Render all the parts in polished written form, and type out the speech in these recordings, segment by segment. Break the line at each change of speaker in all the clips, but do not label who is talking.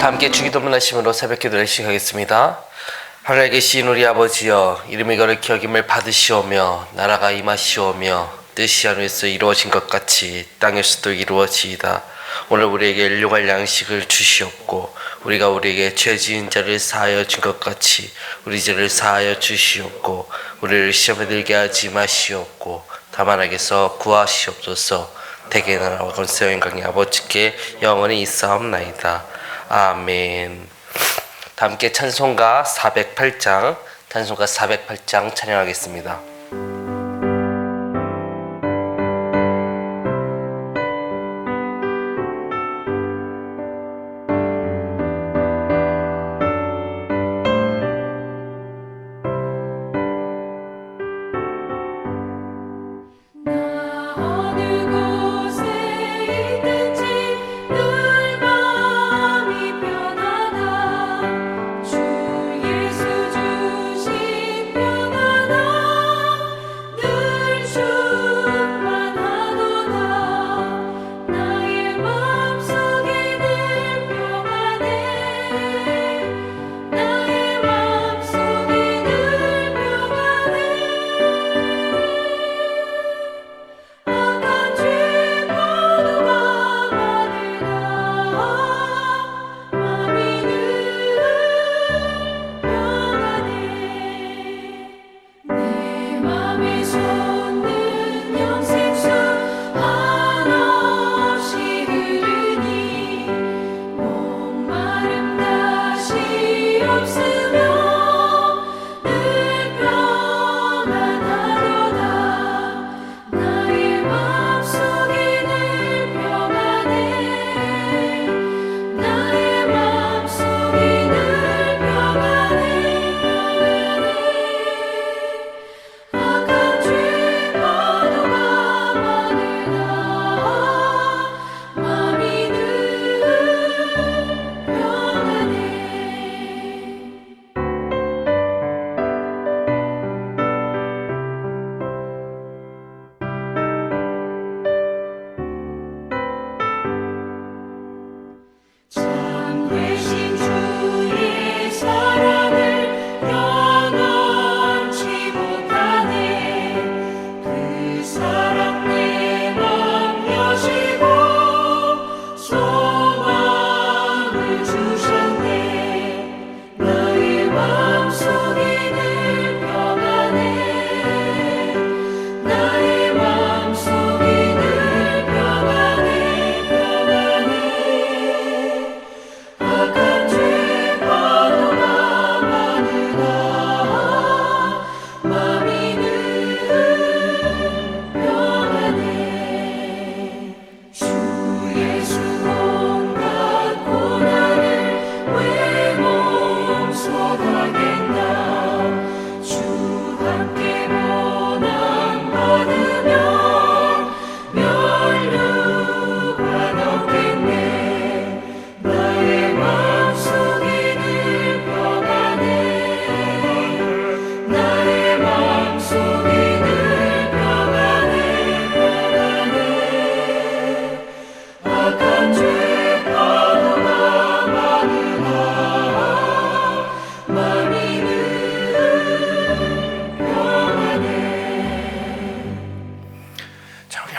다 함께 주기도문 하심으로 새벽기도를 시작하겠습니다. 하늘에 계신 우리 아버지여, 이름이 거룩히 여김을 받으시오며 나라가 임하시오며 뜻이 하늘에서 이루어진 것 같이 땅에서도 이루어지이다. 오늘 우리에게 일용할 양식을 주시옵고 우리가 우리에게 죄 지은 자를 사하여 준 것 같이 우리 죄를 사하여 주시옵고 우리를 시험에 들게 하지 마시옵고 다만 악에서 구하시옵소서. 대개 나라와 권세와 영광이 아버지께 영원히 있사옵나이다. 아멘. 다 함께 찬송가 408장 찬양하겠습니다.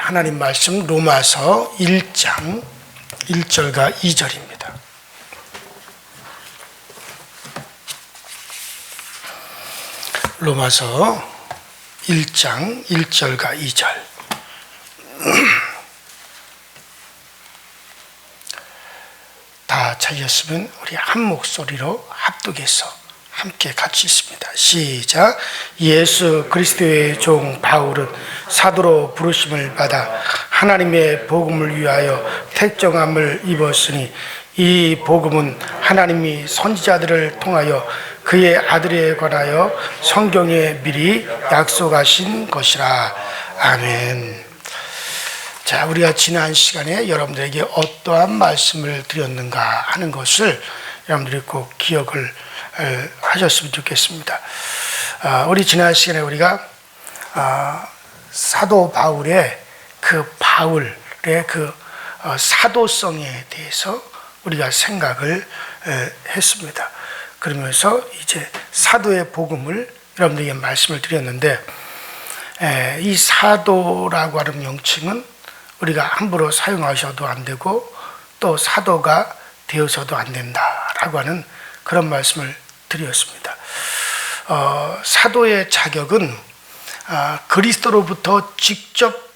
하나님 말씀 로마서 1장 1절과 2절입니다. 로마서 1장 1절과 2절. 다 찾으셨으면 우리 한 목소리로 합독해서 함께 같이 있습니다. 시작. 예수 그리스도의 종 바울은 사도로 부르심을 받아 하나님의 복음을 위하여 택정함을 입었으니 이 복음은 하나님이 선지자들을 통하여 그의 아들에 관하여 성경에 미리 약속하신 것이라. 아멘. 자, 우리가 지난 시간에 여러분들에게 어떠한 말씀을 드렸는가 하는 것을 여러분들이 꼭 기억을 하셨으면 좋겠습니다. 우리 지난 시간에 우리가 사도 바울의 그 사도성에 대해서 우리가 생각을 했습니다. 그러면서 이제 사도의 복음을 여러분들에게 말씀을 드렸는데, 이 사도라고 하는 명칭은 우리가 함부로 사용하셔도 안 되고 또 사도가 되어서도 안 된다라고 하는 그런 말씀을 드렸습니다. 사도의 자격은 그리스도로부터 직접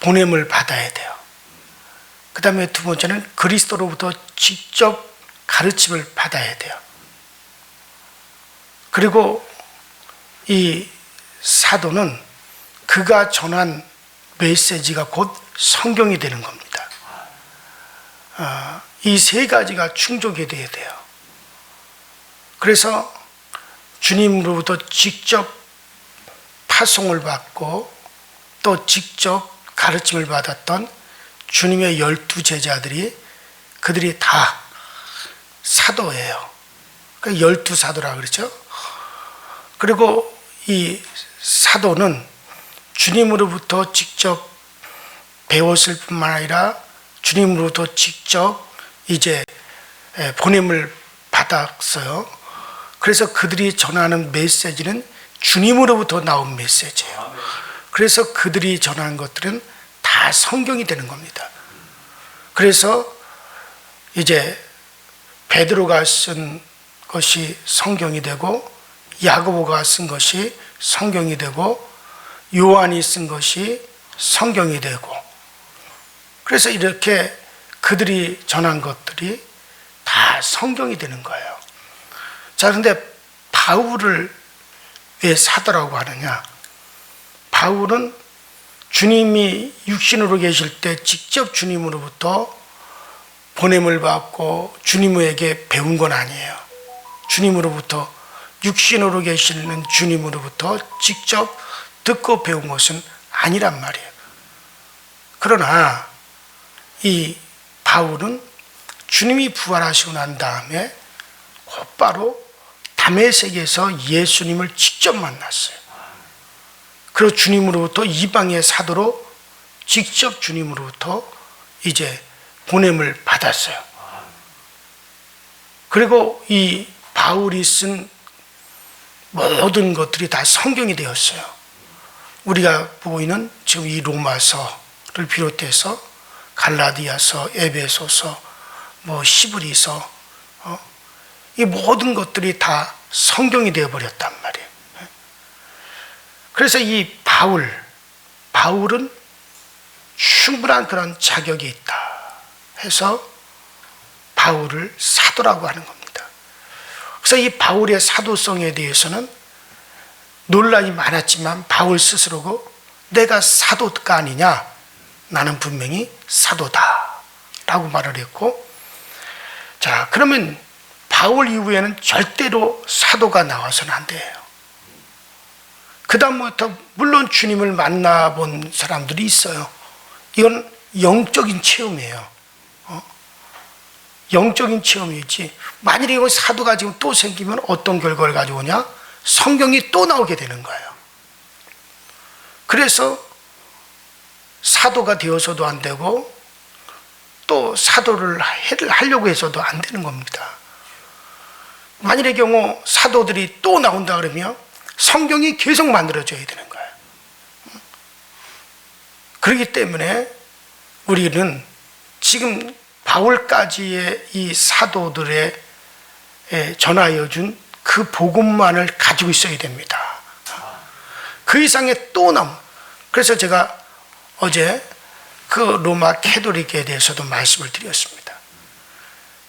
보냄을 받아야 돼요. 그 다음에 두 번째는 그리스도로부터 직접 가르침을 받아야 돼요. 그리고 이 사도는 그가 전한 메시지가 곧 성경이 되는 겁니다. 이 세 가지가 충족이 돼야 돼요. 그래서 주님으로부터 직접 파송을 받고 또 직접 가르침을 받았던 주님의 12 제자들이 그들이 다 사도예요. 그러니까 12 사도라고 그러죠. 그리고 이 사도는 주님으로부터 직접 배웠을 뿐만 아니라 주님으로부터 직접 이제 보냄을 받았어요. 그래서 그들이 전하는 메시지는 주님으로부터 나온 메시지예요. 그래서 그들이 전하는 것들은 다 성경이 되는 겁니다. 그래서 이제 베드로가 쓴 것이 성경이 되고, 야고보가 쓴 것이 성경이 되고, 요한이 쓴 것이 성경이 되고, 그래서 이렇게 그들이 전한 것들이 다 성경이 되는 거예요. 자, 그런데 바울을 왜 사도라고 하느냐? 바울은 주님이 육신으로 계실 때 직접 주님으로부터 보냄을 받고 주님에게 배운 건 아니에요. 주님으로부터, 육신으로 계시는 주님으로부터 직접 듣고 배운 것은 아니란 말이에요. 그러나 이 바울은 주님이 부활하시고 난 다음에 곧바로 다메섹에서 예수님을 직접 만났어요. 그리고 주님으로부터 이방의 사도로 직접 주님으로부터 이제 보냄을 받았어요. 그리고 이 바울이 쓴 모든 것들이 다 성경이 되었어요. 우리가 보고 있는 지금 이 로마서를 비롯해서 갈라디아서, 에베소서, 시브리서, 이 모든 것들이 다 성경이 되어버렸단 말이에요. 그래서 이 바울은 충분한 그런 자격이 있다 해서 바울을 사도라고 하는 겁니다. 그래서 이 바울의 사도성에 대해서는 논란이 많았지만 바울 스스로고 내가 사도가 아니냐, 나는 분명히 사도다 라고 말을 했고, 자, 그러면 바울 이후에는 절대로 사도가 나와서는 안 돼요. 그 다음부터 물론 주님을 만나본 사람들이 있어요. 이건 영적인 체험이에요. 영적인 체험이지, 만일에 이거 사도가 지금 또 생기면 어떤 결과를 가져오냐? 성경이 또 나오게 되는 거예요. 그래서 사도가 되어서도 안 되고 또 사도를 하려고 해서도 안 되는 겁니다. 만일의 경우 사도들이 또 나온다 그러면 성경이 계속 만들어져야 되는 거예요. 그렇기 때문에 우리는 지금 바울까지의 이 사도들의 전하여 준 그 복음만을 가지고 있어야 됩니다. 그 이상의 또 그래서 제가 어제 그 로마 캐톨릭에 대해서도 말씀을 드렸습니다.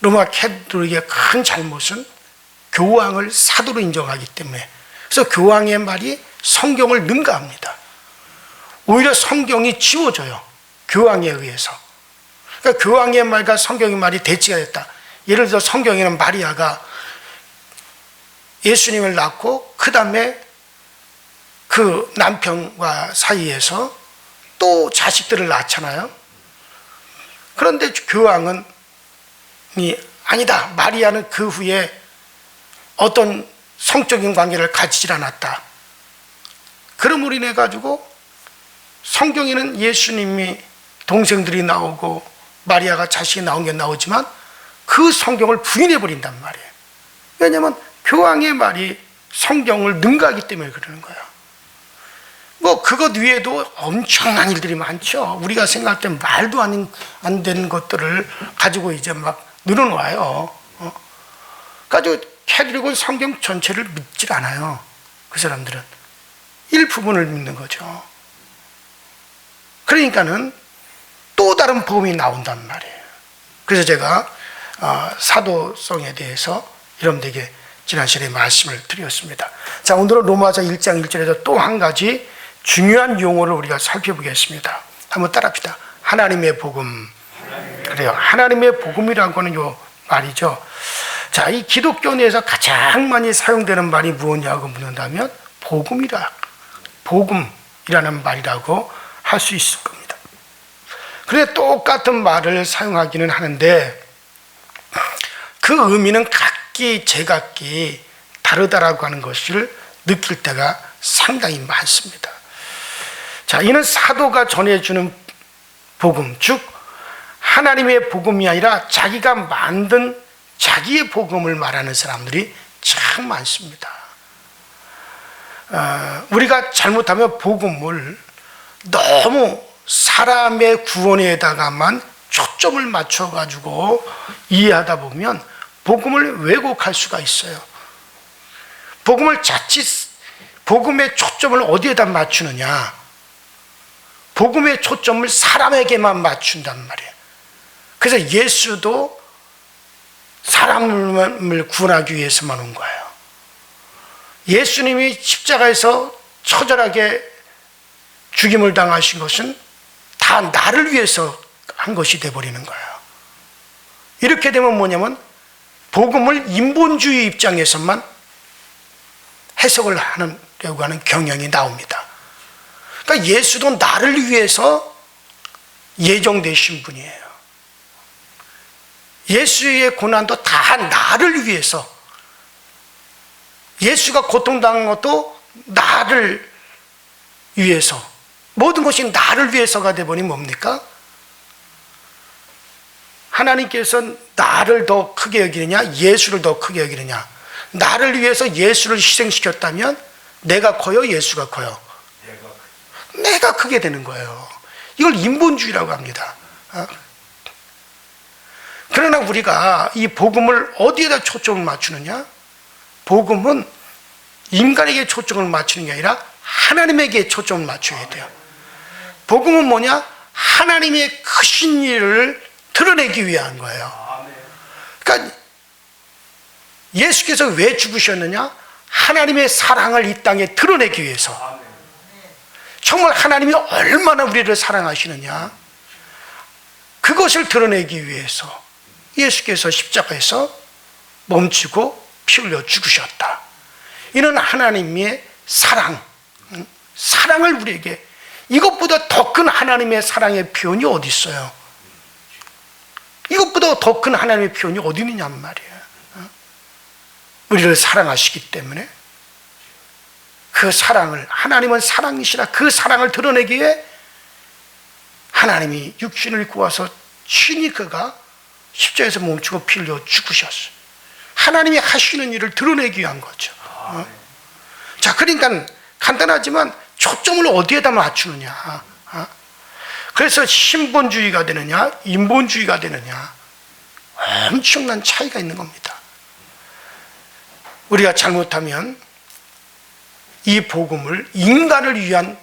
로마 캐톨릭의 큰 잘못은 교황을 사도로 인정하기 때문에, 그래서 교황의 말이 성경을 능가합니다. 오히려 성경이 지워져요, 교황에 의해서. 그러니까 교황의 말과 성경의 말이 대치가 됐다. 예를 들어 성경에는 마리아가 예수님을 낳고 그 다음에 그 남편과 사이에서 또 자식들을 낳잖아요. 그런데 교황은 아니다, 마리아는 그 후에 어떤 성적인 관계를 가지질 않았다. 그럼으로 인해 가지고 성경에는 예수님이 동생들이 나오고 마리아가 자식이 나온 게 나오지만 그 성경을 부인해 버린단 말이에요. 왜냐하면 교황의 말이 성경을 능가하기 때문에 그러는 거예요. 뭐 그것 외에도 엄청난 일들이 많죠. 우리가 생각할 때 말도 안 되는 것들을 가지고 이제 막 늘어놓아요. 가지고 캐드릭은 성경 전체를 믿질 않아요. 그 사람들은 일부분을 믿는 거죠. 그러니까는 또 다른 복음이 나온단 말이에요. 그래서 제가 사도성에 대해서 여러분들에게 지난 시간에 말씀을 드렸습니다. 자, 오늘은 로마서 1장 1절에서 또 한 가지 중요한 용어를 우리가 살펴보겠습니다. 한번 따라합시다. 하나님의 복음. 그래요. 하나님의 복음이라고 하는 요 말이죠. 자, 이 기독교 내에서 가장 많이 사용되는 말이 무엇이냐고 묻는다면 복음이라는 말이라고 할 수 있을 겁니다. 그런데 똑같은 말을 사용하기는 하는데 그 의미는 각기 제각기 다르다라고 하는 것을 느낄 때가 상당히 많습니다. 자, 이는 사도가 전해주는 복음, 즉 하나님의 복음이 아니라 자기가 만든 자기의 복음을 말하는 사람들이 참 많습니다. 우리가 잘못하면 복음을 너무 사람의 구원에다가만 초점을 맞춰가지고 이해하다 보면 복음을 왜곡할 수가 있어요. 복음의 초점을 어디에다 맞추느냐? 복음의 초점을 사람에게만 맞춘단 말이에요. 그래서 예수도 사람을 구원하기 위해서만 온 거예요. 예수님이 십자가에서 처절하게 죽임을 당하신 것은 다 나를 위해서 한 것이 되어버리는 거예요. 이렇게 되면 뭐냐면 복음을 인본주의 입장에서만 해석을 하려고 하는 경향이 나옵니다. 그러니까 예수도 나를 위해서 예정되신 분이에요. 예수의 고난도 다 나를 위해서, 예수가 고통당한 것도 나를 위해서, 모든 것이 나를 위해서가 되버리면 뭡니까? 하나님께서는 나를 더 크게 여기느냐, 예수를 더 크게 여기느냐? 나를 위해서 예수를 희생시켰다면 내가 커요, 예수가 커요? 내가 크게 되는 거예요. 이걸 인본주의라고 합니다. 그러나 우리가 이 복음을 어디에다 초점을 맞추느냐? 복음은 인간에게 초점을 맞추는 게 아니라 하나님에게 초점을 맞춰야 돼요. 복음은 뭐냐? 하나님의 크신 일을 드러내기 위한 거예요. 그러니까 예수께서 왜 죽으셨느냐? 하나님의 사랑을 이 땅에 드러내기 위해서. 정말 하나님이 얼마나 우리를 사랑하시느냐? 그것을 드러내기 위해서 예수께서 십자가에서 멈추고 피 흘려 죽으셨다. 이는 하나님의 사랑을 우리에게, 이것보다 더 큰 하나님의 사랑의 표현이 어디 있어요? 이것보다 더 큰 하나님의 표현이 어디 있느냐는 말이에요. 우리를 사랑하시기 때문에 그 사랑을, 하나님은 사랑이시라 그 사랑을 드러내기 위해 하나님이 육신을 입고 와서 친히 그가 십자가에서 멈추고 피 흘려 죽으셨어요. 하나님이 하시는 일을 드러내기 위한 거죠. 자, 그러니까 간단하지만 초점을 어디에다 맞추느냐? 그래서 신본주의가 되느냐, 인본주의가 되느냐, 엄청난 차이가 있는 겁니다. 우리가 잘못하면 이 복음을 인간을 위한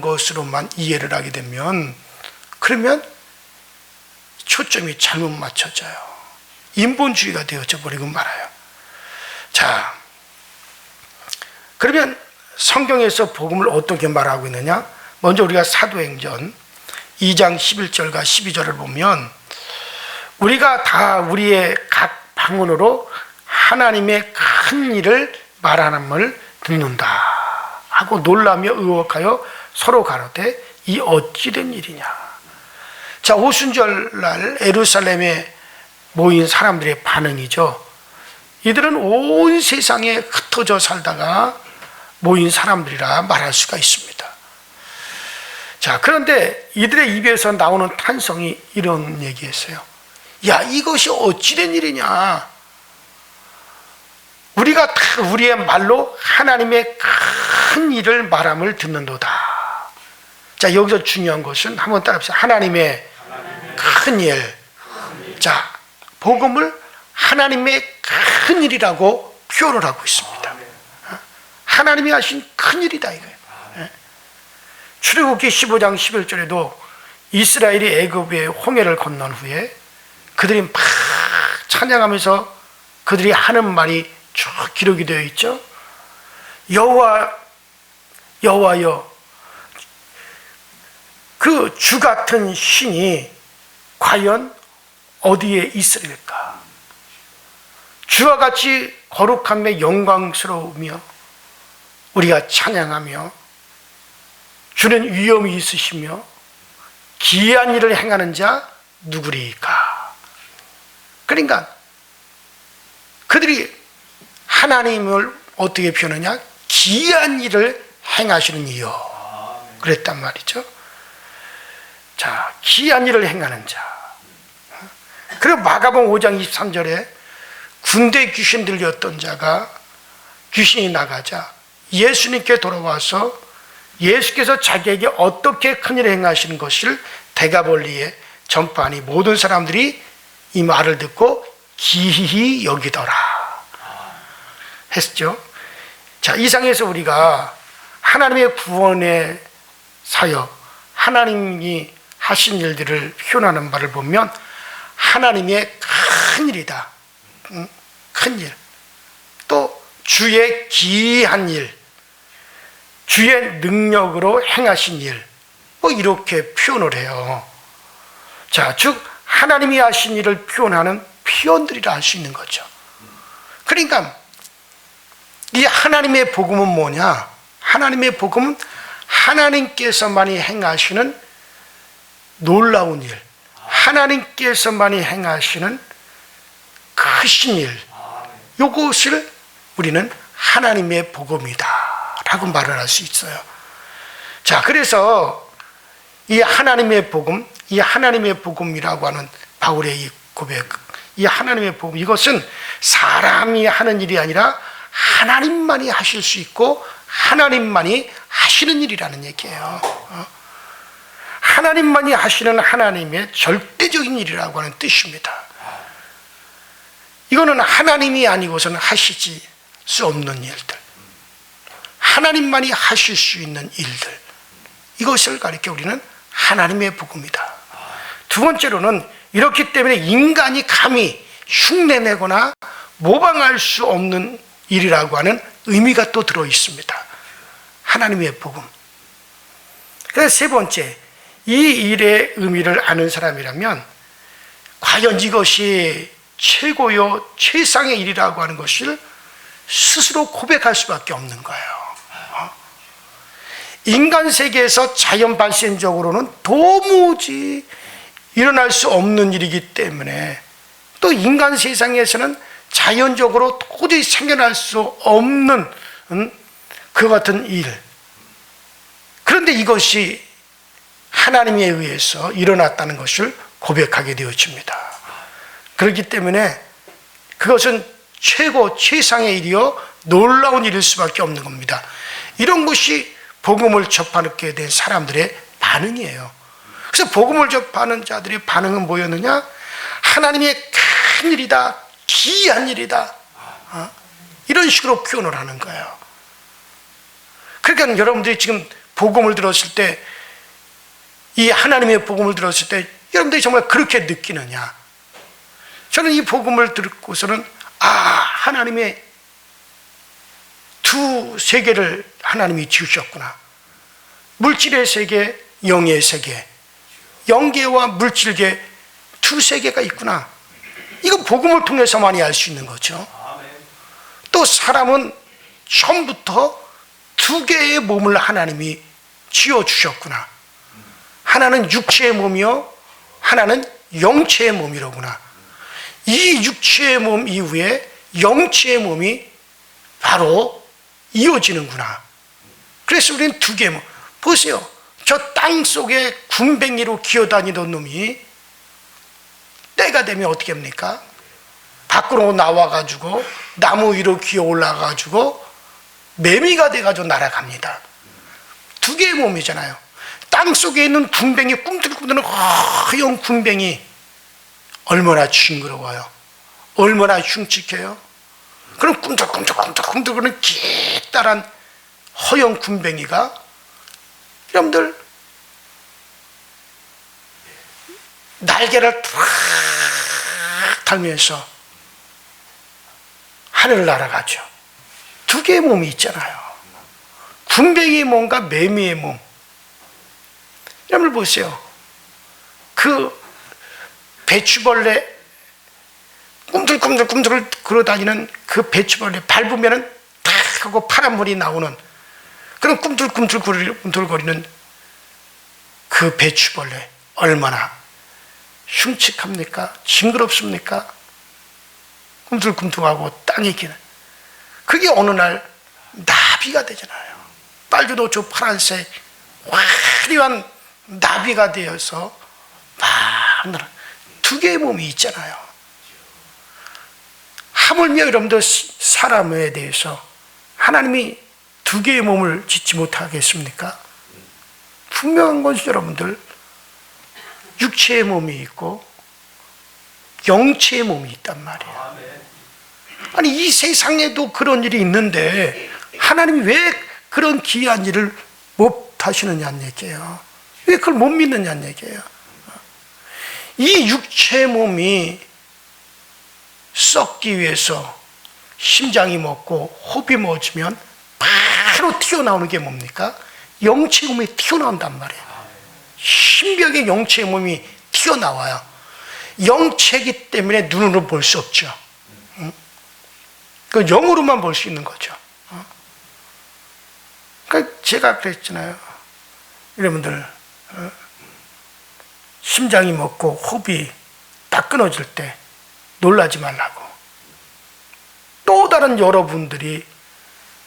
것으로만 이해를 하게 되면, 그러면 초점이 잘못 맞춰져요. 인본주의가 되어져 버리고 말아요. 자, 그러면 성경에서 복음을 어떻게 말하고 있느냐? 먼저 우리가 사도행전 2장 11절과 12절을 보면 우리가 다 우리의 각 방언으로 하나님의 큰 일을 말함을 듣는다 하고 놀라며 의혹하여 서로 가로되 이 어찌된 일이냐. 자, 오순절날 예루살렘에 모인 사람들의 반응이죠. 이들은 온 세상에 흩어져 살다가 모인 사람들이라 말할 수가 있습니다. 자, 그런데 이들의 입에서 나오는 탄성이 이런 얘기였어요. 야, 이것이 어찌된 일이냐? 우리가 다 우리의 말로 하나님의 큰 일을 말함을 듣는도다. 자, 여기서 중요한 것은 한번 따라합시다. 하나님의 큰 일. 자, 복음을 하나님의 큰 일이라고 표현을 하고 있습니다. 하나님이 하신 큰 일이다 이거예요. 출애굽기 15장 11절에도 이스라엘이 애굽의 홍해를 건넌 후에 그들이 막 찬양하면서 그들이 하는 말이 쭉 기록이 되어 있죠. 여호와여, 그 주 같은 신이 과연 어디에 있으리까? 주와 같이 거룩하며 영광스러우며 우리가 찬양하며 주는 위엄이 있으시며 기이한 일을 행하는 자 누구리까? 그러니까 그들이 하나님을 어떻게 표현하냐? 기이한 일을 행하시는 이여, 그랬단 말이죠. 자, 기이한 일을 행하는 자. 그리고 마가복음 5장 23절에 군대 귀신 들렸던 자가 귀신이 나가자 예수님께 돌아와서 예수께서 자기에게 어떻게 큰일을 행하시는 것을 대가벌리에 전파하니 모든 사람들이 이 말을 듣고 기이히 여기더라 했죠. 자, 이상에서 우리가 하나님의 구원의 사역, 하나님이 하신 일들을 표현하는 말을 보면 하나님의 큰 일이다. 큰 일. 또 주의 기이한 일. 주의 능력으로 행하신 일. 뭐 이렇게 표현을 해요. 자, 즉 하나님이 하신 일을 표현하는 표현들이라 할 수 있는 거죠. 그러니까 이 하나님의 복음은 뭐냐? 하나님의 복음은 하나님께서만이 행하시는 놀라운 일, 하나님께서만이 행하시는 크신 일, 이것을 우리는 하나님의 복음이다 라고 말을 할 수 있어요. 자, 그래서 이 하나님의 복음, 이 하나님의 복음이라고 하는 바울의 이 고백, 이 하나님의 복음, 이것은 사람이 하는 일이 아니라 하나님만이 하실 수 있고 하나님만이 하시는 일이라는 얘기예요. 하나님만이 하시는 하나님의 절대적인 일이라고 하는 뜻입니다. 이거는 하나님이 아니고서는 하시지 수 없는 일들, 하나님만이 하실 수 있는 일들, 이것을 가리켜 우리는 하나님의 복음이다. 두 번째로는 이렇기 때문에 인간이 감히 흉내내거나 모방할 수 없는 일이라고 하는 의미가 또 들어 있습니다. 하나님의 복음. 그래서 세 번째, 이 일의 의미를 아는 사람이라면 과연 이것이 최고요 최상의 일이라고 하는 것을 스스로 고백할 수밖에 없는 거예요. 인간 세계에서 자연 발생적으로는 도무지 일어날 수 없는 일이기 때문에, 또 인간 세상에서는 자연적으로 도저히 생겨날 수 없는 그 같은 일. 그런데 이것이 하나님에 의해서 일어났다는 것을 고백하게 되어집니다. 그렇기 때문에 그것은 최고 최상의 일이요 놀라운 일일 수밖에 없는 겁니다. 이런 것이 복음을 접하게 된 사람들의 반응이에요. 그래서 복음을 접하는 자들의 반응은 뭐였느냐? 하나님의 큰 일이다, 기이한 일이다, 이런 식으로 표현을 하는 거예요. 그러니까 여러분들이 지금 복음을 들었을 때, 이 하나님의 복음을 들었을 때 여러분들이 정말 그렇게 느끼느냐? 저는 이 복음을 듣고서는 하나님의 두 세계를 하나님이 지으셨구나. 물질의 세계, 영의 세계, 영계와 물질계 두 세계가 있구나. 이거 복음을 통해서만이 알 수 있는 거죠. 또 사람은 처음부터 두 개의 몸을 하나님이 지어주셨구나. 하나는 육체의 몸이요, 하나는 영체의 몸이로구나. 이 육체의 몸 이후에 영체의 몸이 바로 이어지는구나. 그래서 우리는 두 개의 몸. 보세요. 저 땅 속에 군뱅이로 기어다니던 놈이 때가 되면 어떻게 합니까? 밖으로 나와가지고 나무 위로 기어 올라가가지고 매미가 돼가지고 날아갑니다. 두 개의 몸이잖아요. 땅 속에 있는 군뱅이, 꿈틀꿈틀한 하얀 군뱅이 얼마나 징그러워요. 얼마나 흉측해요. 그럼 꿈틀꿈틀꿈틀꿈틀 그런 기다란 허연 군뱅이가 여러분들 날개를 탁 달면서 하늘을 날아가죠. 두 개의 몸이 있잖아요. 군뱅이의 몸과 매미의 몸. 여러분 보세요. 그 배추벌레 꿈틀꿈틀꿈틀 걸어다니는 그 배추벌레 밟으면은 탁 하고 파란 물이 나오는 그런 꿈틀꿈틀거리는 그 배추벌레 얼마나 흉측합니까? 징그럽습니까? 꿈틀꿈틀하고 땅에 기는 그게 어느 날 나비가 되잖아요. 빨주노초 파란색 화려한 나비가 되어서 막 두 개의 몸이 있잖아요. 하물며 여러분들 사람에 대해서 하나님이 두 개의 몸을 짓지 못하겠습니까? 분명한 것이 여러분들 육체의 몸이 있고 영체의 몸이 있단 말이에요. 아니 이 세상에도 그런 일이 있는데 하나님이 왜 그런 귀한 일을 못 하시느냐는 얘기예요. 왜 그걸 못 믿느냐는 얘기예요. 이 육체의 몸이 썩기 위해서 심장이 먹고 호흡이 멎으면 바로 튀어나오는 게 뭡니까? 영체의 몸이 튀어나온단 말이에요. 신비하게 영체의 몸이 튀어나와요. 영체이기 때문에 눈으로 볼 수 없죠. 그 영으로만 볼 수 있는 거죠. 그러니까 제가 그랬잖아요. 여러분들 심장이 멎고 호흡이 딱 끊어질 때 놀라지 말라고. 또 다른 여러분들이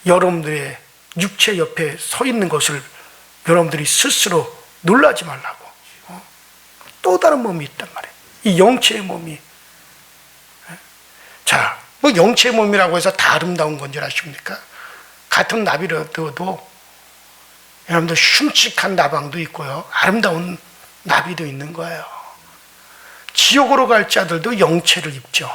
여러분들의 육체 옆에 서 있는 것을 여러분들이 스스로 놀라지 말라고. 또 다른 몸이 있단 말이에요. 이 영체의 몸이. 자, 뭐 영체의 몸이라고 해서 다 아름다운 건 줄 아십니까? 같은 나비를 둬도 여러분들 흉측한 나방도 있고요. 아름다운 나비도 있는 거예요. 지옥으로 갈 자들도 영체를 입죠.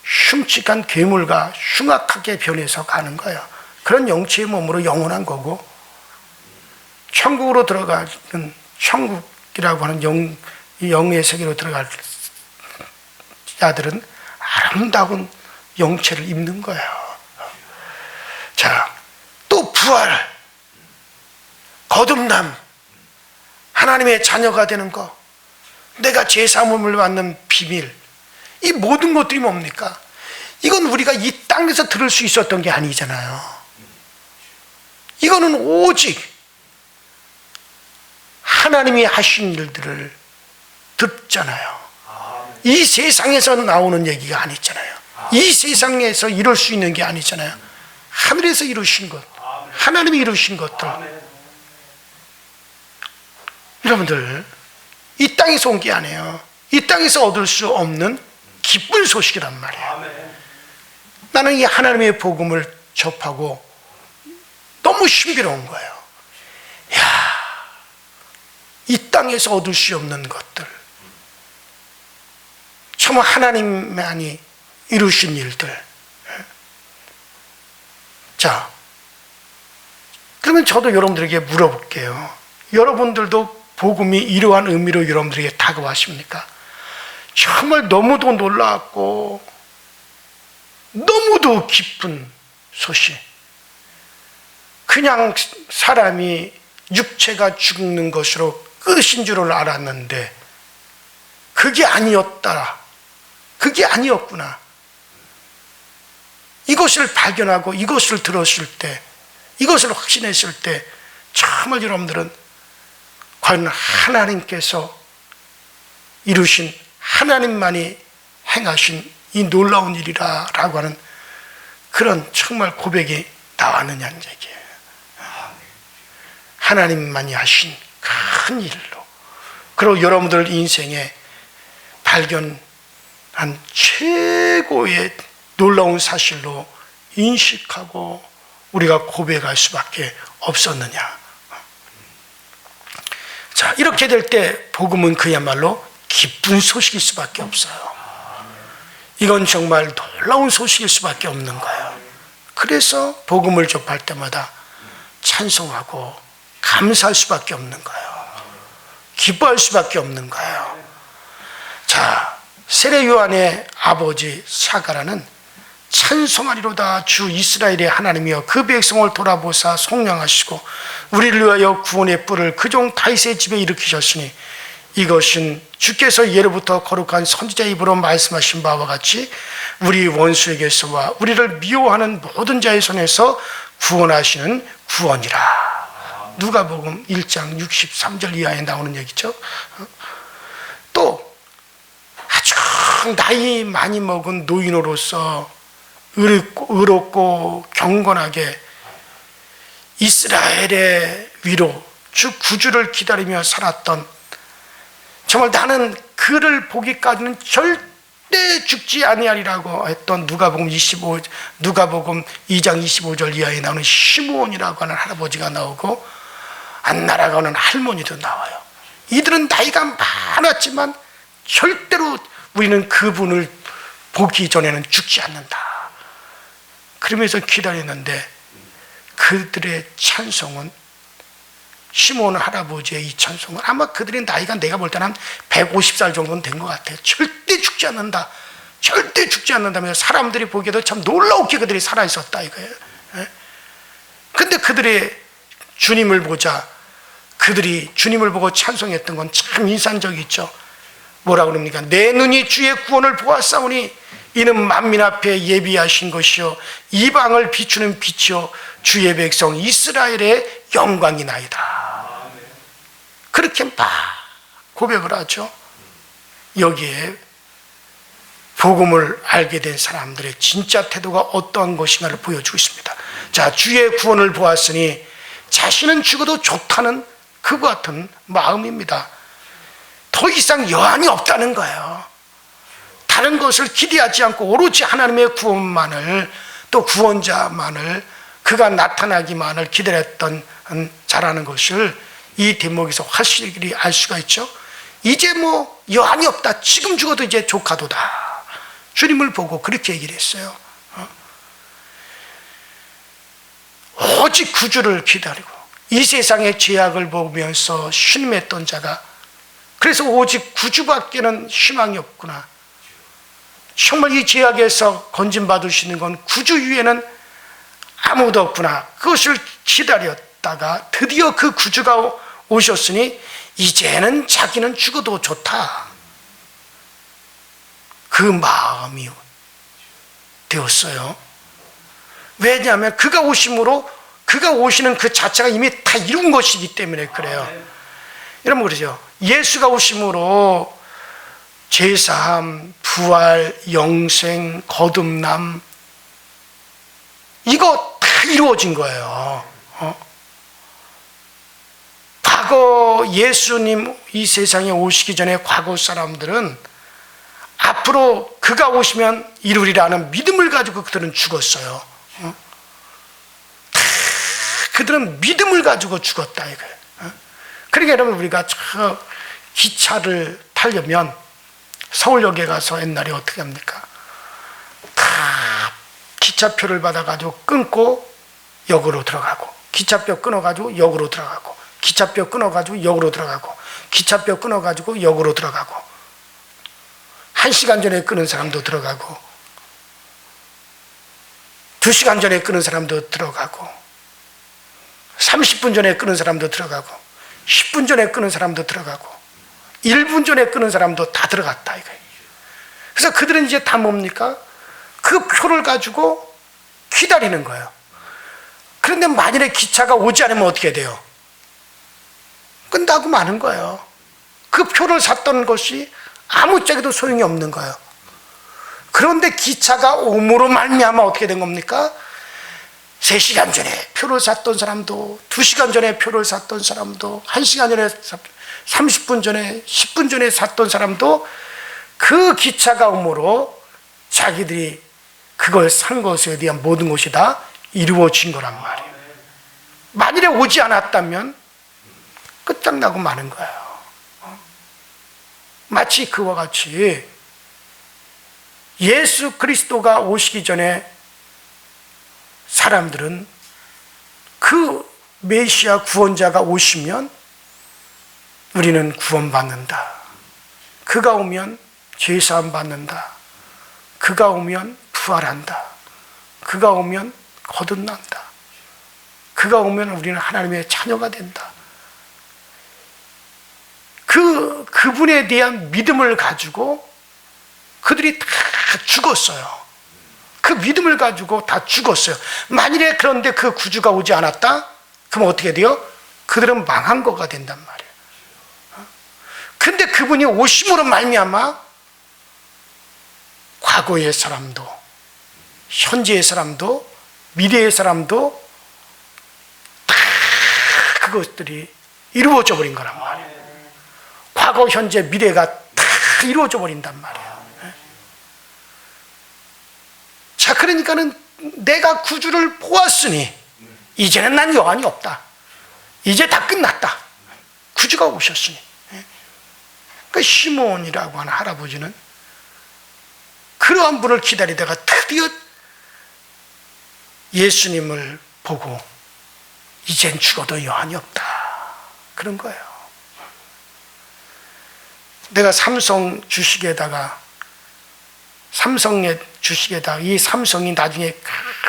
흉측한 괴물과 흉악하게 변해서 가는 거예요. 그런 영체의 몸으로 영원한 거고, 천국으로 들어가는 천국이라고 하는 영의 세계로 들어갈 자들은 아름다운 영체를 입는 거예요. 자, 또 부활, 거듭남, 하나님의 자녀가 되는 것, 내가 제사함을 받는 비밀, 이 모든 것들이 뭡니까? 이건 우리가 이 땅에서 들을 수 있었던 게 아니잖아요. 이거는 오직 하나님이 하신 일들을 듣잖아요. 이 세상에서 나오는 얘기가 아니잖아요. 이 세상에서 이룰 수 있는 게 아니잖아요. 하늘에서 이루신 것, 하나님이 이루신 것들. 여러분들, 이 땅에서 온 게 아니에요. 이 땅에서 얻을 수 없는 기쁜 소식이란 말이에요. 나는 이 하나님의 복음을 접하고 너무 신비로운 거예요. 야, 이 땅에서 얻을 수 없는 것들, 정말 하나님만이 이루신 일들. 자, 그러면 저도 여러분들에게 물어볼게요. 여러분들도 복음이 이러한 의미로 여러분들에게 다가왔습니까? 정말 너무도 놀라웠고 너무도 기쁜 소식. 그냥 사람이 육체가 죽는 것으로 끝인 줄을 알았는데 그게 아니었다. 그게 아니었구나. 이것을 발견하고 이것을 들었을 때, 이것을 확신했을 때 정말 여러분들은 과연 하나님께서 이루신, 하나님만이 행하신 이 놀라운 일이라고 하는 그런 정말 고백이 나왔느냐는 얘기예요. 하나님만이 하신 큰 일로. 그리고 여러분들 인생에 발견한 최고의 놀라운 사실로 인식하고 우리가 고백할 수밖에 없었느냐. 자, 이렇게 될 때 복음은 그야말로 기쁜 소식일 수밖에 없어요. 이건 정말 놀라운 소식일 수밖에 없는 거예요. 그래서 복음을 접할 때마다 찬송하고 감사할 수밖에 없는 거예요. 기뻐할 수밖에 없는 거예요. 자, 세례 요한의 아버지 사가라는 찬송하리로다 주 이스라엘의 하나님이여 그 백성을 돌아보사 속량하시고 우리를 위하여 구원의 뿔을 그종 다윗의 집에 일으키셨으니 이것은 주께서 예로부터 거룩한 선지자 입으로 말씀하신 바와 같이 우리 원수에게서와 우리를 미워하는 모든 자의 손에서 구원하시는 구원이라. 누가복음 1장 63절 이하에 나오는 얘기죠. 또 아주 나이 많이 먹은 노인으로서 의롭고 경건하게 이스라엘의 위로 주 구주를 기다리며 살았던, 정말 나는 그를 보기까지는 절대 죽지 아니하리라고 했던 누가복음 2장 25절 이하에 나오는 시므온이라고 하는 할아버지가 나오고 안나라고 하는 할머니도 나와요. 이들은 나이가 많았지만 절대로 우리는 그분을 보기 전에는 죽지 않는다. 그러면서 기다렸는데 그들의 찬송은, 시몬 할아버지의 이 찬송은 아마 그들의 나이가 내가 볼 때는 한 150살 정도는 된 것 같아요. 절대 죽지 않는다. 절대 죽지 않는다면서 사람들이 보기에도 참 놀라웠게 그들이 살아있었다 이거예요. 근데 그들의 주님을 보자, 그들이 주님을 보고 찬송했던 건 참 인상적이죠. 뭐라고 그럽니까? 내 눈이 주의 구원을 보았사오니 이는 만민 앞에 예비하신 것이요 이방을 비추는 빛이요 주의 백성 이스라엘의 영광이나이다. 그렇게 막 고백을 하죠. 여기에 복음을 알게 된 사람들의 진짜 태도가 어떠한 것인가를 보여주고 있습니다. 자, 주의 구원을 보았으니 자신은 죽어도 좋다는 그와 같은 마음입니다. 더 이상 여한이 없다는 거예요. 다른 것을 기대하지 않고 오로지 하나님의 구원만을, 또 구원자만을, 그가 나타나기만을 기다렸던 자라는 것을 이 대목에서 확실히 알 수가 있죠. 이제 뭐 여한이 없다. 지금 죽어도 이제 조카도다. 주님을 보고 그렇게 얘기를 했어요. 오직 구주를 기다리고 이 세상의 죄악을 보면서 신음했던 자가, 그래서 오직 구주밖에는 희망이 없구나. 정말 이 죄악에서 건진받으시는 건 구주 위에는 아무도 없구나. 그것을 기다렸다가 드디어 그 구주가 오셨으니 이제는 자기는 죽어도 좋다. 그 마음이 되었어요. 왜냐하면 그가 오심으로, 그가 오시는 그 자체가 이미 다 이룬 것이기 때문에 그래요. 여러분, 그러죠. 예수가 오심으로 죄사함, 부활, 영생, 거듭남, 이거 다 이루어진 거예요. 과거 예수님 이 세상에 오시기 전에 과거 사람들은 앞으로 그가 오시면 이루리라는 믿음을 가지고 그들은 죽었어요. 다 그들은 믿음을 가지고 죽었다 이거예요. 그러니까 여러분, 우리가 저 기차를 타려면 서울역에 가서 옛날에 어떻게 합니까? 다 기차표를 받아가지고 끊고 역으로 들어가고, 기차표 끊어가지고 역으로 들어가고, 기차표 끊어가지고 역으로 들어가고, 기차표 끊어가지고 역으로 들어가고, 1시간 전에 끊은 사람도 들어가고, 2시간 전에 끊은 사람도 들어가고, 30분 전에 끊은 사람도 들어가고, 10분 전에 끊은 사람도 들어가고, 1분 전에 끊은 사람도 다 들어갔다 이거예요. 그래서 그들은 이제 다 뭡니까? 그 표를 가지고 기다리는 거예요. 그런데 만일에 기차가 오지 않으면 어떻게 돼요? 끝나고 마는 거예요. 그 표를 샀던 것이 아무짝에도 소용이 없는 거예요. 그런데 기차가 옴으로 말미암아 어떻게 된 겁니까? 3시간 전에 표를 샀던 사람도, 2시간 전에 표를 샀던 사람도, 1시간 전에, 30분 전에, 10분 전에 샀던 사람도 그 그 기차가 오므로 자기들이 그걸 산 것에 대한 모든 것이 다 이루어진 거란 말이에요. 만일에 오지 않았다면 끝장나고 마는 거예요. 마치 그와 같이 예수 그리스도가 오시기 전에 사람들은 그 메시아 구원자가 오시면 우리는 구원받는다. 그가 오면 죄사함 받는다. 그가 오면 부활한다. 그가 오면 거듭난다. 그가 오면 우리는 하나님의 자녀가 된다. 그분에 대한 믿음을 가지고 그들이 다 죽었어요. 그 믿음을 가지고 다 죽었어요. 만일에 그런데 그 구주가 오지 않았다? 그럼 어떻게 돼요? 그들은 망한 거가 된단 말이에요. 근데 그분이 오심으로 말미암아 과거의 사람도, 현재의 사람도, 미래의 사람도 다 그것들이 이루어져 버린 거란 말이에요. 과거, 현재, 미래가 다 이루어져 버린단 말이에요. 자, 그러니까는 내가 구주를 보았으니 이제는 난 여한이 없다. 이제 다 끝났다. 구주가 오셨으니. 그 시몬이라고 하는 할아버지는 그러한 분을 기다리다가 드디어 예수님을 보고 이젠 죽어도 여한이 없다. 그런 거예요. 내가 삼성의 주식에다가 이 삼성이 나중에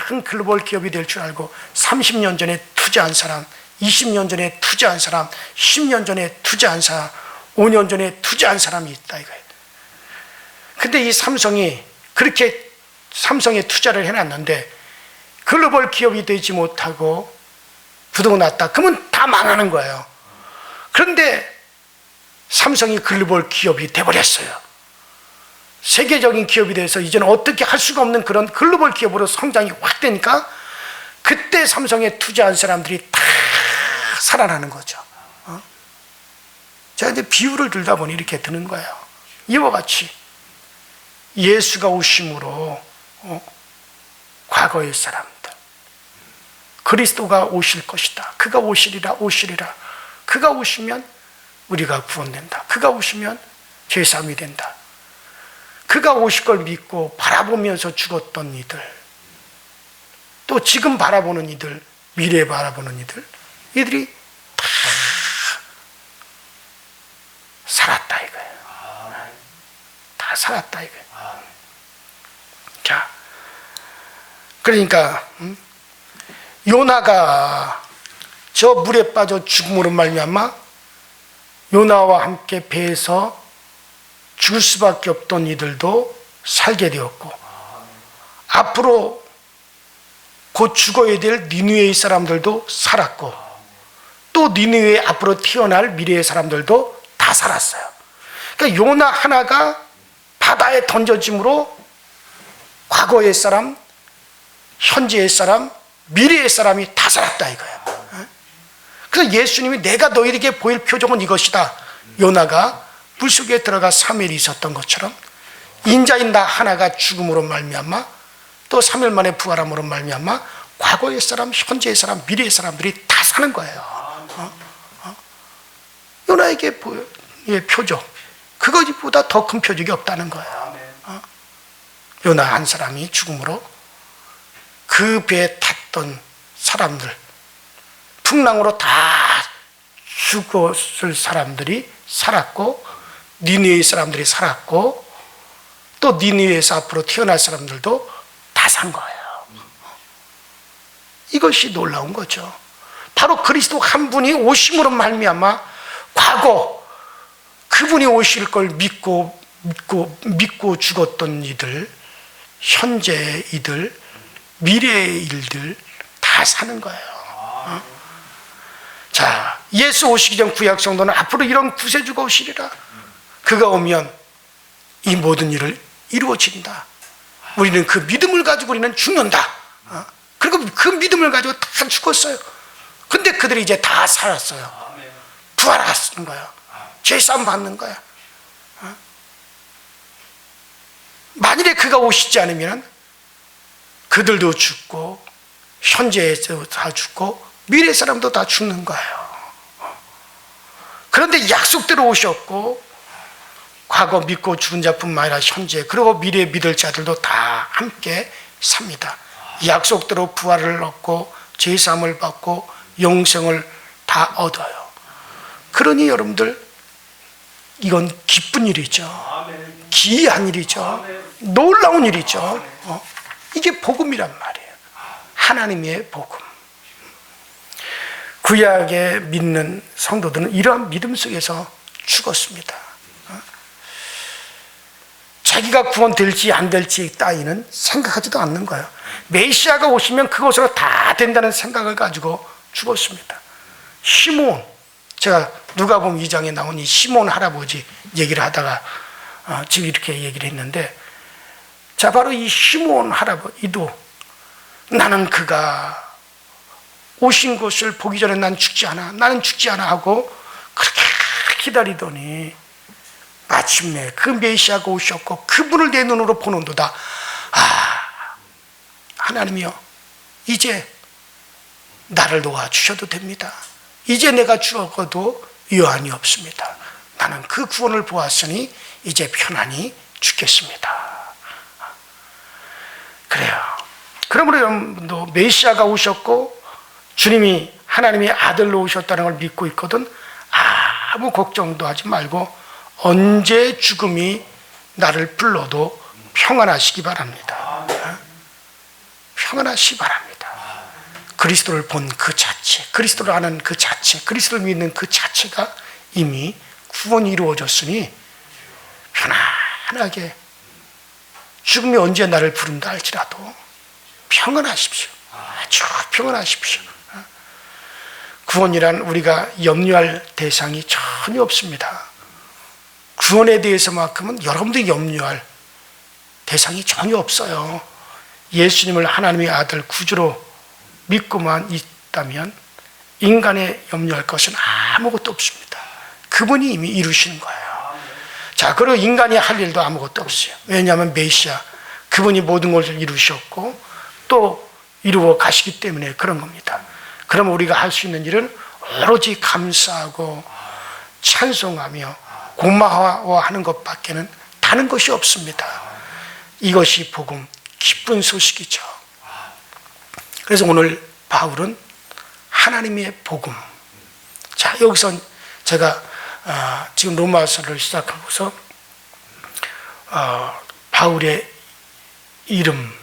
큰 글로벌 기업이 될 줄 알고 30년 전에 투자한 사람, 20년 전에 투자한 사람, 10년 전에 투자한 사람, 5년 전에 투자한 사람이 있다 이거예요. 근데 이 삼성이 그렇게 삼성에 투자를 해놨는데 글로벌 기업이 되지 못하고 부도가 났다. 그러면 다 망하는 거예요. 그런데 삼성이 글로벌 기업이 돼버렸어요. 세계적인 기업이 돼서 이제는 어떻게 할 수가 없는 그런 글로벌 기업으로 성장이 확 되니까 그때 삼성에 투자한 사람들이 다 살아나는 거죠. 제가 이제 비유를 들다 보니 이렇게 드는 거예요. 이와 같이 예수가 오심으로 과거의 사람들, 그리스도가 오실 것이다. 그가 오시리라. 그가 오시면 우리가 구원된다. 그가 오시면 죄사함이 된다. 그가 오실 걸 믿고 바라보면서 죽었던 이들, 또 지금 바라보는 이들, 미래 바라보는 이들이 다 살았다 이거예요. 다 살았다 이거예요. 자, 그러니까 요나가 저 물에 빠져 죽음으로 말미암아 요나와 함께 배에서 죽을 수밖에 없던 이들도 살게 되었고, 앞으로 곧 죽어야 될 니느웨의 사람들도 살았고, 또 니느웨에 앞으로 태어날 미래의 사람들도 다 살았어요. 그러니까 요나 하나가 바다에 던져짐으로 과거의 사람, 현재의 사람, 미래의 사람이 다 살았다 이거예요. 그래서 예수님이 내가 너희에게 보일 표적은 이것이다. 요나가 물속에 들어가 3일이 있었던 것처럼 인자인 나 하나가 죽음으로 말미암아 또 3일 만에 부활함으로 말미암아 과거의 사람, 현재의 사람, 미래의 사람들이 다 사는 거예요. 요나에게 보일 표적, 그것보다 더 큰 표적이 없다는 거예요. 요나 한 사람이 죽음으로 그 배에 탔던 사람들, 풍랑으로 다 죽었을 사람들이 살았고, 니느웨의 사람들이 살았고, 또 니느웨에서 앞으로 태어날 사람들도 다 산 거예요. 이것이 놀라운 거죠. 바로 그리스도 한 분이 오심으로 말미암아 과거 그분이 오실 걸 믿고 죽었던 이들, 현재의 이들, 미래의 일들 다 사는 거예요. 자, 예수 오시기 전 구약 성도는 앞으로 이런 구세주가 오시리라. 그가 오면 이 모든 일을 이루어진다. 우리는 그 믿음을 가지고 우리는 죽는다. 그리고 그 믿음을 가지고 다 죽었어요. 근데 그들이 이제 다 살았어요. 부활하는 거예요. 죄사함 받는 거야. 자기가 오시지 않으면 그들도 죽고 현재에서 다 죽고 미래 사람도 다 죽는 거예요. 그런데 약속대로 오셨고 과거 믿고 죽은 자뿐만 아니라 현재 그리고 미래 믿을 자들도 다 함께 삽니다. 약속대로 부활을 얻고 제사함을 받고 영생을 다 얻어요. 그러니 여러분들 이건 기쁜 일이죠. 기이한 일이죠. 놀라운 일이죠. 이게 복음이란 말이에요. 하나님의 복음. 구약에 믿는 성도들은 이러한 믿음 속에서 죽었습니다. 자기가 구원될지 안 될지 따위는 생각하지도 않는 거예요. 메시아가 오시면 그것으로 다 된다는 생각을 가지고 죽었습니다. 시몬, 제가 누가복음 2장에 나온 이 시몬 할아버지 얘기를 하다가 지금 이렇게 얘기를 했는데, 자 바로 이 시몬 할아버지도 나는 그가 오신 것을 보기 전에 난 죽지 않아, 나는 죽지 않아 하고 그렇게 기다리더니 마침내 그 메시아가 오셨고 그분을 내 눈으로 보는도다. 하나님이여, 이제 나를 도와주셔도 됩니다. 이제 내가 죽어도 여한이 없습니다. 나는 그 구원을 보았으니 이제 편안히 죽겠습니다. 그래요. 그러므로 여러분도 메시아가 오셨고 주님이 하나님의 아들로 오셨다는 걸 믿고 있거든 아무 걱정도 하지 말고 언제 죽음이 나를 불러도 평안하시기 바랍니다. 평안하시기 바랍니다. 그리스도를 본 그 자체, 그리스도를 아는 그 자체, 그리스도를 믿는 그 자체가 이미 구원이 이루어졌으니 편안하게 죽음이 언제 나를 부른다 할지라도 평안하십시오. 아주 평안하십시오. 구원이란 우리가 염려할 대상이 전혀 없습니다. 구원에 대해서만큼은 여러분들이 염려할 대상이 전혀 없어요. 예수님을 하나님의 아들 구주로 믿고만 있다면 인간의 염려할 것은 아무것도 없습니다. 그분이 이미 이루신 거예요. 자, 그리고 인간이 할 일도 아무것도 없어요. 왜냐하면 메시아, 그분이 모든 것을 이루셨고 또 이루어 가시기 때문에 그런 겁니다. 그럼 우리가 할 수 있는 일은 오로지 감사하고 찬송하며 고마워하는 것밖에는 다른 것이 없습니다. 이것이 복음, 기쁜 소식이죠. 그래서 오늘 바울은 하나님의 복음. 자, 여기서 제가 지금 로마서를 시작하고서 바울의 이름,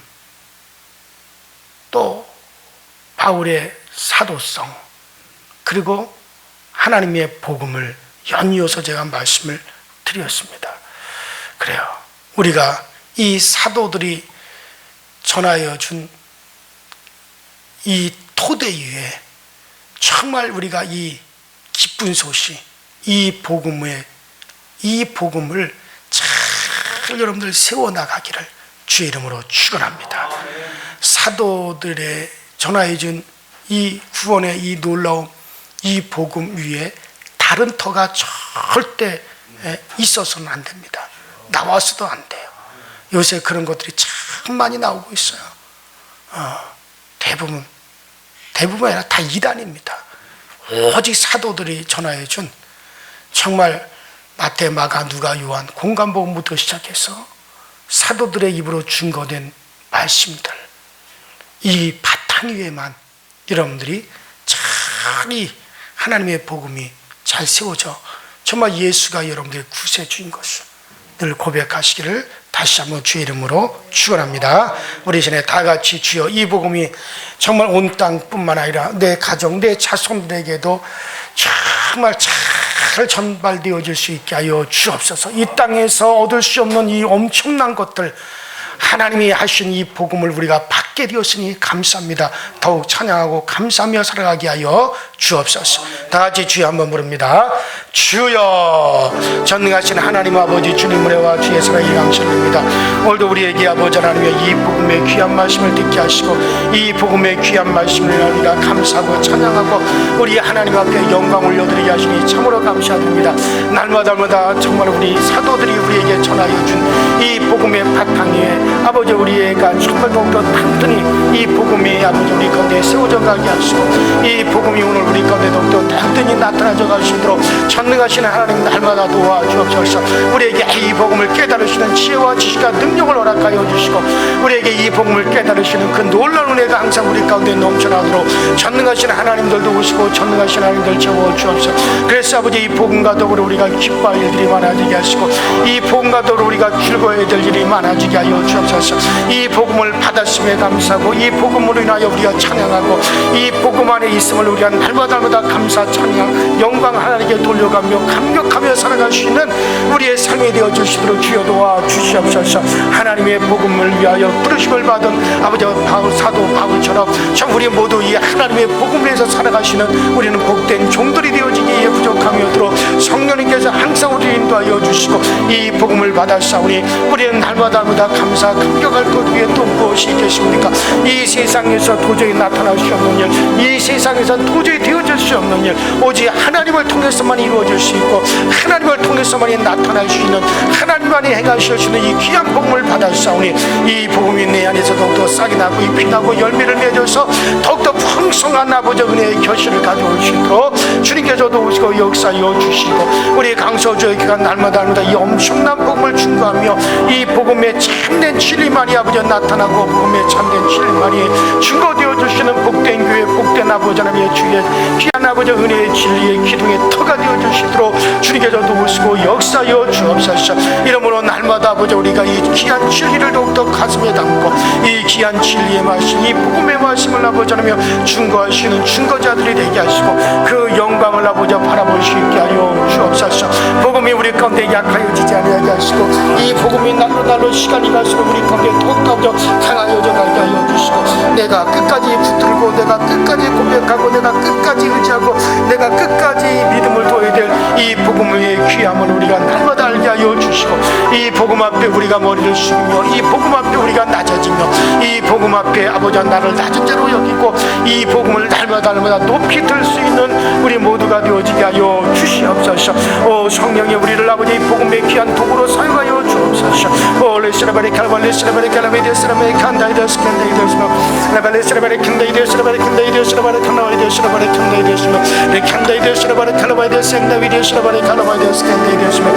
또 바울의 사도성, 그리고 하나님의 복음을 연이어서 제가 말씀을 드렸습니다. 그래요. 우리가 이 사도들이 전하여 준 이 토대 위에 정말 우리가 이 기쁜 소식, 이 복음을 잘 여러분들 세워나가기를 주의 이름으로 축원합니다. 사도들의 전하여 준 이 구원의 이 놀라운 이 복음 위에 다른 터가 절대 있어서는 안 됩니다. 나와서도 안 돼요. 요새 그런 것들이 참 많이 나오고 있어요. 대부분 아니라 다 이단입니다. 오직 사도들이 전하여 준 정말 마태, 마가, 누가, 요한, 공간복음부터 시작해서 사도들의 입으로 증거된 말씀들, 이 바탕 위에만 여러분들이 잘 이 하나님의 복음이 잘 세워져 정말 예수가 여러분들의 구세주인 것을 늘 고백하시기를 다시 한번 주의 이름으로 축원합니다. 우리 전에 다 같이 주여, 이 복음이 정말 온 땅뿐만 아니라 내 가정, 내 자손들에게도 정말 잘 전달되어질 수 있게 하여 주옵소서. 이 땅에서 얻을 수 없는 이 엄청난 것들, 하나님이 하신 이 복음을 우리가 받게 되었으니 감사합니다. 더욱 찬양하고 감사하며 살아가게 하여 주옵소서. 다 같이 주여 한번 부릅니다. 주여, 전능하신 하나님 아버지, 주님 은혜와 주의 사랑이 감사합니다. 오늘도 우리에게 아버지 하나님의 이 복음의 귀한 말씀을 듣게 하시고 이 복음의 귀한 말씀을 우리가 감사하고 찬양하고 우리 하나님 앞에 영광 올려드리게 하시니 참으로 감사드립니다. 날마다 정말 우리 사도들이 우리에게 전하여 준 이 복음의 바탕에 아버지 우리가 정말 더욱더 튼튼히 이 복음이 아버지 우리 가운데 세워져 가게 하시고 이 복음이 오늘 우리 가운데 더욱더 튼튼히 나타나져 가시도록 전능하신 하나님 날마다 도와주옵소서. 우리에게 이 복음을 깨달으시는 지혜와 지식과 능력을 허락하여 주시고 우리에게 이 복음을 깨달으시는 그 놀라운 은혜가 항상 우리 가운데 넘쳐나도록 전능하신 하나님들도 오시고 전능하신 하나님들 채워주옵소서. 그래서 아버지 이 복음과 더불어 우리가 기뻐할 일들이 많아지게 하시고 이 복음과 더불어 우리가 즐거워야 될 일이 많아지게 하여 주옵소서. 이 복음을 받았음에 감사하고 이 복음으로 인하여 우리가 찬양하고 이 복음 안에 있음을 우리가 날마다 감사 찬양 영광 하나님께 돌려가며 감격하며 살아갈 수 있는 우리의 삶이 되어 주시도록 주여 도와주시옵소서. 하나님의 복음을 위하여 부르심을 받은 아버지 사도 바울처럼 참 우리 모두 이 하나님의 복음을 위해서 살아가시는 우리는 복된 종들이 되어지기에 부족하며도록 성령님께서 항상 우리를 인도하여 주시고 이 복음을 받았사오니 우리는 날마다 감사 감격할 것 위에 또 무엇이 있겠습니까? 이 세상에서 도저히 나타날 수 없는 일, 이 세상에서 도저히 되어질 수 없는 일, 오직 하나님을 통해서만 이루어질 수 있고 하나님을 통해서만이 나타날 수 있는 하나님만이 행하실 수 있는 이 귀한 복음을 받았사오니 이 복음이 내 안에서 더욱더 싹이 나고 잎이 나고 열매를 맺어서 더욱더 풍성한 아버지 은혜의 결실을 가져올 수 있도록 주님께서도 오시고 역사여 주시고 우리 강서주의회가 날마다 이 엄청난 복음을 증거하며 이 복음의 참된 진리만이 아버지 나타나고 복음의 참된 진리만이 증거되어 주시는 복된 교회 복된 아버지 하나님의 주의 귀한 아버지 은혜의 진리의 기둥의 터가 되어 주시도록 주님께서도 오시고 역사여 주옵소서. 이러므로 날마다 아버지 우리가 이 귀한 진리를 더욱더 가슴에 담고 이 귀한 진리의 말씀 이 복음의 말씀을 아버지 하나며 증거하시는 증거자들이 되게 하시고 그 영광을 아버지 바라볼 수 있게 하여 주옵소서. 복음이 우리 가운데 약하여지지 않게 하시고 이 복음이 날로 시간이 갈수록 우리 가운데 더욱더 강하여져 가게 하여 주시고 내가 끝까지 붙들고 내가 끝까지 고백하고 내가 끝까지 의지하고 내가 끝까지 믿음을 둬야 될 이 복음의 귀함을 우리가 날마다 알게 하여 주시고 이 복음 앞에 우리가 머리를 숙이며 이 복음 앞에 우리가 낮아지며 이 복음 앞에 아버지와 나를 낮은 자로 여기고 이 복음을 날마다 높이 들 수 있는 우리 모두가 되어지게 하여 주시옵소서. 오 성령이 우리를 아버지 복음의 귀한 도구로 사용하여 주옵소서. 오 레스라바리 칼발레스라바리 칼라베데스라메 칸다이데스 칸다이데스마 레발레스라바리 칸다이데스라바리 칸다이데스라바리 칸다이데스라바리 칸다이데스마 레 칸다이데스라바리 칼라바이데스 칸다이데스라바리 칼라바이데스 칸다이데스마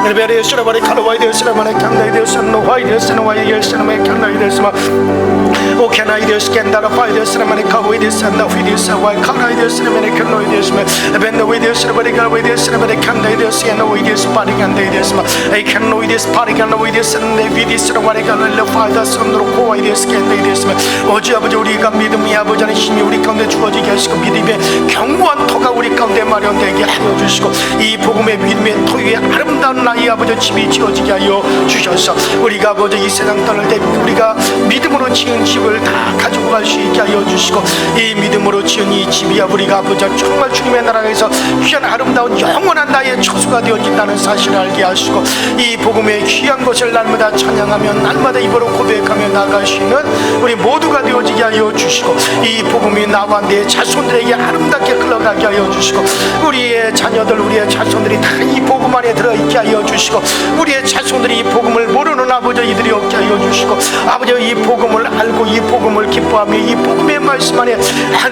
Everybody should have a color this and I can't this and no why this and why yes and I can't this. Oh, can I just can that fight this and I cover this and the this and why can't I this and I can't know this. When the way this everybody got with this and I can't this and the way this party can do this. I can know this party can know this and the this and what I can love this and the why this can do this. 어제 아버지 우리가 믿음이 아버지의 힘이 우리 가운데 주어지게 하시고 믿음의 견고한 터가 우리 가운데 마련되게 하여 주시고 이 복음의 믿음의 터 위에 아름다운 이 아버지 집이 지어지게 하여 주셔서 우리가 아버지 이 세상 떠날 때 우리가 믿음으로 지은 집을 다 가지고 갈 수 있게 하여 주시고 이 믿음으로 지은 이 집이야 우리가 아버지 정말 주님의 나라에서 귀한 아름다운 영원한 나의 처소가 되어진다는 사실을 알게 하시고 이 복음의 귀한 것을 날마다 찬양하며 날마다 입으로 고백하며 나아갈 수 있는 우리 모두가 되어지게 하여 주시고 이 복음이 나와 내 자손들에게 아름답게 흘러가게 하여 주시고 우리의 자녀들 우리의 자손들이 다 이 복음 안에 들어있게 하여 주시고 우리의 자손들이 이 복음을 모르는 아버지 이들이 없게 하여 주시고 아버지 이 복음을 알고 이 복음을 기뻐하며 이 복음의 말씀 안에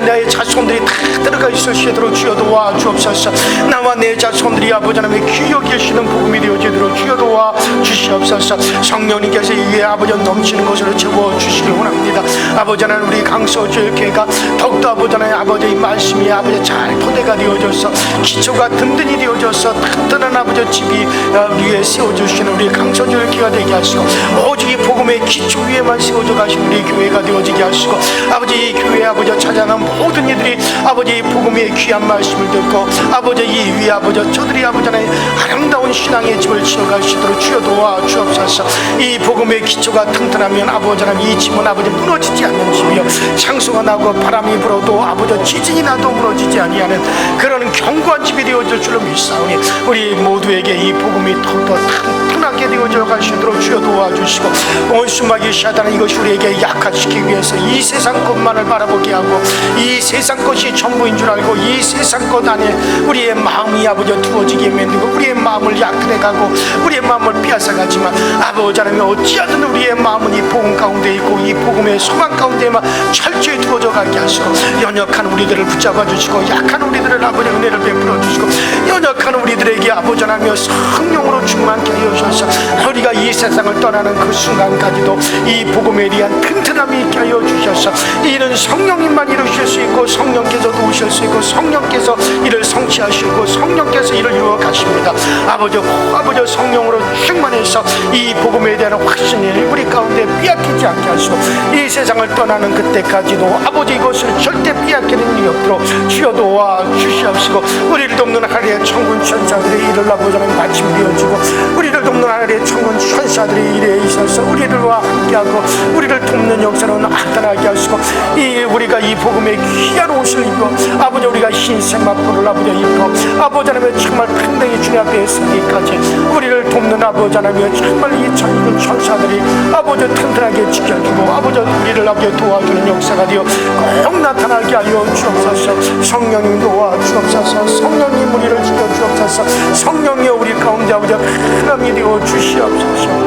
나의 자손들이 다 들어가 있을 수 있도록 주여 도와 주옵소서. 나와 내 자손들이 아버지 하나님의 귀여 계시는 복음이 되어지도록 주여 도와 주시옵소서. 성령님께서 이에 아버지 넘치는 것으로 채워주시길 원합니다. 아버지 하나님 우리 강서주일교회가 더욱더 아버지 하나님 아버지 이 말씀이 아버지 잘 토대가 되어져서 기초가 든든히 되어져서 튼튼한 아버지 집이 위에 세워주시는 우리 강서주일교회가 되게 하시고 오직 이 복음의 기초 위에만 세워져 가신 우리 교회가 되어지게 하시고 아버지 이 교회 아버지 찾아간 모든 이들이 아버지 이 복음의 귀한 말씀을 듣고 아버지 이 위에 아버지 저들이 아버지 하나님 아름다운 신앙의 집을 지어갈 수 있도록 주여 도와 주옵소서. 이 복음의 기초가 튼튼하면 아버지 하나님 이 집은 아버지 무너지지 않는 집이요 창수가 나고 바람이 불어도 아버지 지진이 나도 무너지지 아니하는 그런 견고한 집이 되어질 줄로 믿사오니 우리 모두에게 이 복음이 더욱더 튼튼하게 강하게 되어져 가시도록 주여 도와주시고, 원수마귀 사단은 이것이 우리에게 약화시키기 위해서 이 세상 것만을 바라보게 하고 이 세상 것이 전부인 줄 알고 이 세상 것 안에 우리의 마음이 아버지 두어지게 만들고 우리의 마음을 약해가고 우리의 마음을 빼앗아가지만 아버지 하나님 어찌하든 우리의 마음은 이 복음 가운데 있고 이 복음의 소망 가운데만 철저히 두어져 가게 하시고, 연약한 우리들을 붙잡아 주시고 약한 우리들을 아버지 은혜를 베풀어 주시고, 연약한 우리들에게 아버지 하나님 성령으로 충만케 하여 주셔서 우리가 이 세상을 떠나는 그 순간까지도 이 복음에 대한 튼튼함이 있게 하여 주셔서, 이는 성령님만 이루실 수 있고 성령께서 도우실 수 있고 성령께서 이를 성취하시고 성령께서 이를 이루어 가십니다. 아버지 성령으로 충만해서 이 복음에 대한 확신이 우리 가운데 빼앗기지 않게 하시고, 이 세상을 떠나는 그때까지도 아버지 이것을 절대 빼앗기는 일이 없도록 주여 도와 주시옵시고, 우리를 돕는 하늘의 천군 천사들의 일을 아버지 하나님 마침되어지고, 우리를 돕는 하늘의 천군 천사들의 일에 있어서 우리들과 함께하고 우리를 돕는 역사로 나타나게 하시고, 이 우리가 이 복음의 귀한 옷을 입고 아버지 우리가 흰 세마포를 아버지 입고 아버지 하나님 정말 평등히 주님 앞에 서기까지 우리를 돕는 아버지 하나님 정말 이 천군 천사들이 아버지 튼튼하게 지켜주고 아버지 우리를 아버지 도와주는 역사가 되어 꼭 나타나게 하여 주옵소서. 성령님 도와 주옵소서. 성령님 우리를 지켜 주옵소서. 성령이 우리 가운데 아버지 하나님이 되어 주시옵소서.